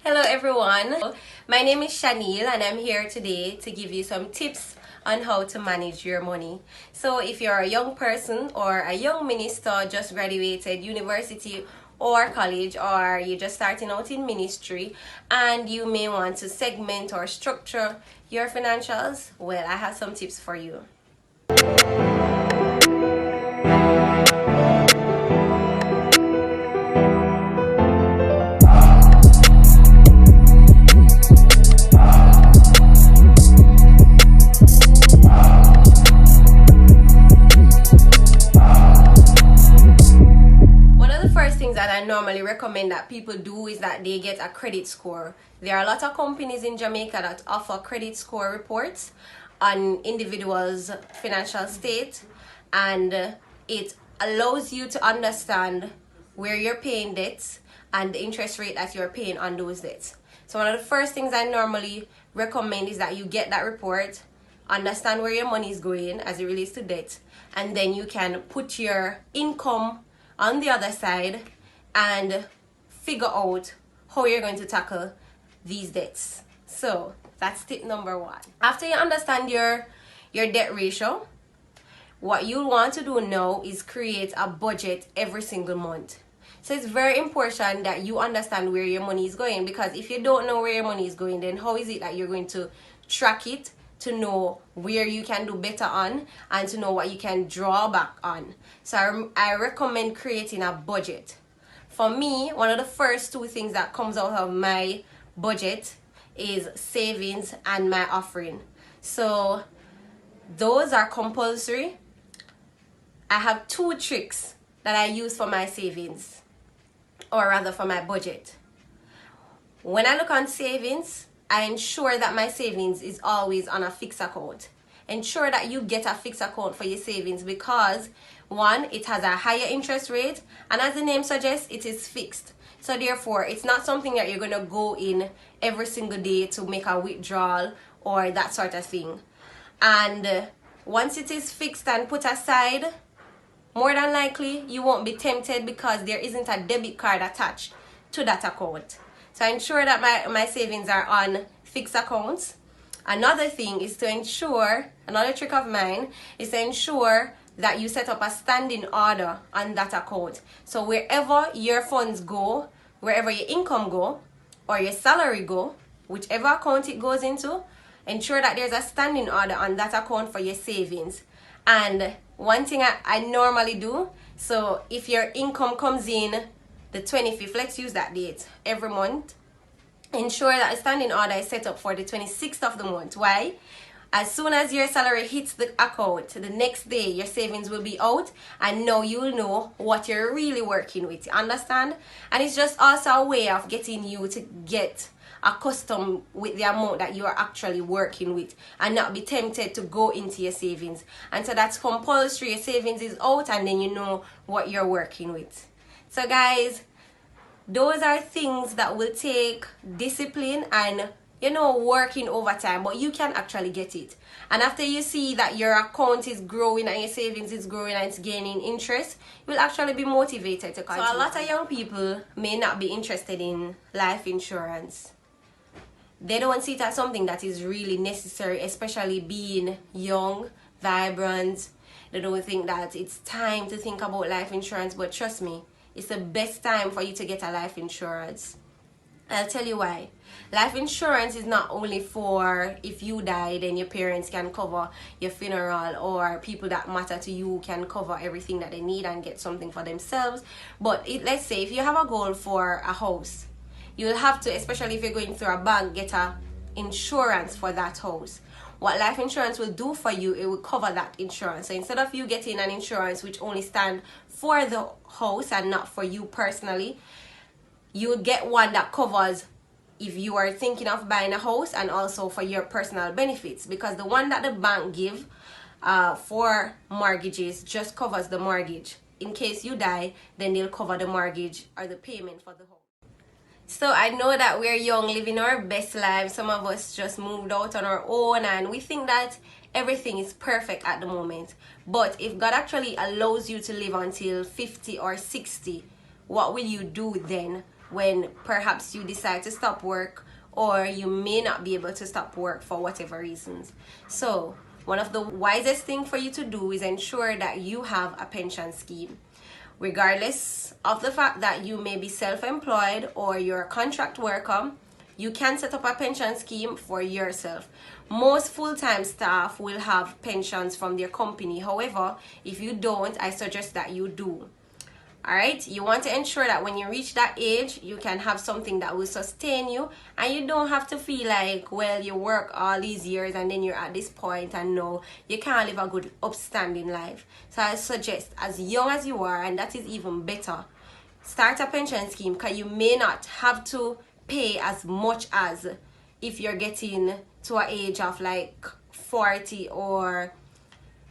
Hello everyone, my name is Shanil and I'm here today to give you some tips on how to manage your money. So if you're a young person or a young minister just graduated university or college, or you're just starting out in ministry and you may want to segment or structure your financials, well, I have some tips for you. That I normally recommend that people do is that they get a credit score. There are a lot of companies in Jamaica that offer credit score reports on individuals' financial state, and it allows you to understand where you're paying debts and the interest rate that you're paying on those debts. So one of the first things I normally recommend is that you get that report, understand where your money is going as it relates to debt, and then you can put your income on the other side and figure out how you're going to tackle these debts. So that's tip number one. After you understand your debt ratio, what you'll want to do now is create a budget every single month. So it's very important that you understand where your money is going, because if you don't know where your money is going, then how is it that you're going to track it to know where you can do better on and to know what you can draw back on? So I recommend creating a budget. For me, one of the first two things that comes out of my budget is savings and my offering. So those are compulsory. I have two tricks that I use for my savings, or rather for my budget. When I look on savings, I ensure that my savings is always on a fixed account. Ensure that you get a fixed account for your savings, because one, it has a higher interest rate, and as the name suggests, it is fixed. So therefore, it's not something that you're going to go in every single day to make a withdrawal or that sort of thing. And once it is fixed and put aside, more than likely you won't be tempted because there isn't a debit card attached to that account. So ensure that my savings are on fixed accounts. Another thing is to ensure, another trick of mine is to ensure that you set up a standing order on that account. So wherever your funds go, wherever your income go or your salary go, whichever account it goes into, ensure that there's a standing order on that account for your savings. And one thing I normally do, so if your income comes in the 25th, let's use that date, every month, ensure that a standing order is set up for the 26th of the month. Why? As soon as your salary hits the account, the next day your savings will be out, and now you'll know what you're really working with. You understand? And it's just also a way of getting you to get accustomed with the amount that you are actually working with and not be tempted to go into your savings. And so that's compulsory. Your savings is out, and then you know what you're working with. So guys, those are things that will take discipline and working overtime, but you can actually get it. And after you see that your account is growing and your savings is growing and it's gaining interest, you'll actually be motivated to continue. So a lot of young people may not be interested in life insurance. They don't see it as something that is really necessary, especially being young, vibrant. They don't think that it's time to think about life insurance, but trust me, it's the best time for you to get a life insurance. I'll tell you why. Life insurance is not only for if you die, then your parents can cover your funeral, or people that matter to you can cover everything that they need and get something for themselves. But let's say if you have a goal for a house, you'll have to, especially if you're going through a bank, get a insurance for that house. What life insurance will do for you, it will cover that insurance. So instead of you getting an insurance which only stands for the house and not for you personally, you would get one that covers if you are thinking of buying a house and also for your personal benefits, because the one that the bank give for mortgages just covers the mortgage. In case you die, then they'll cover the mortgage or the payment for the house. So I know that we're young, living our best lives. Some of us just moved out on our own and we think that everything is perfect at the moment. But if God actually allows you to live until 50 or 60, what will you do then when perhaps you decide to stop work, or you may not be able to stop work for whatever reasons. So one of the wisest things for you to do is ensure that you have a pension scheme. Regardless of the fact that you may be self-employed or you're a contract worker, you can set up a pension scheme for yourself. Most full-time staff will have pensions from their company. However, if you don't, I suggest that you do. Alright, you want to ensure that when you reach that age, you can have something that will sustain you, and you don't have to feel like, well, you work all these years and then you're at this point and no, you can't live a good upstanding life. So I suggest, as young as you are, and that is even better, start a pension scheme, because you may not have to pay as much as if you're getting to an age of like 40 or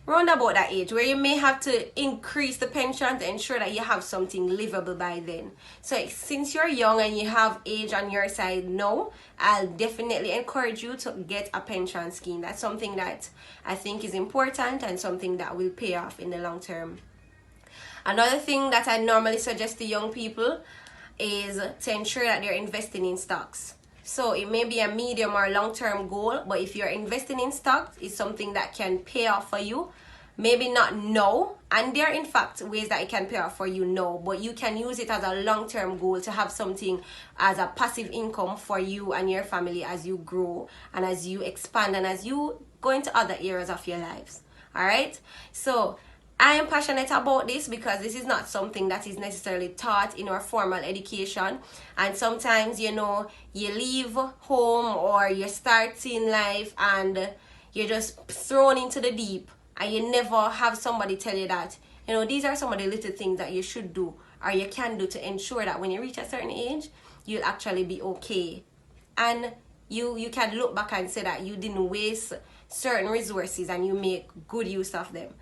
round about that age, where you may have to increase the pension to ensure that you have something livable by then. So since you're young and you have age on your side now, I'll definitely encourage you to get a pension scheme. That's something that I think is important and something that will pay off in the long term. Another thing that I normally suggest to young people is to ensure that they're investing in stocks. So it may be a medium or long-term goal, but if you're investing in stocks, it's something that can pay off for you. Maybe not now, and there are in fact ways that it can pay off for you now, but you can use it as a long-term goal to have something as a passive income for you and your family as you grow and as you expand and as you go into other areas of your lives. All right, so I am passionate about this because this is not something that is necessarily taught in our formal education, and sometimes, you know, you leave home or you're starting life and you're just thrown into the deep, and you never have somebody tell you that, you know, these are some of the little things that you should do or you can do to ensure that when you reach a certain age, you'll actually be okay, and you can look back and say that you didn't waste certain resources and you make good use of them.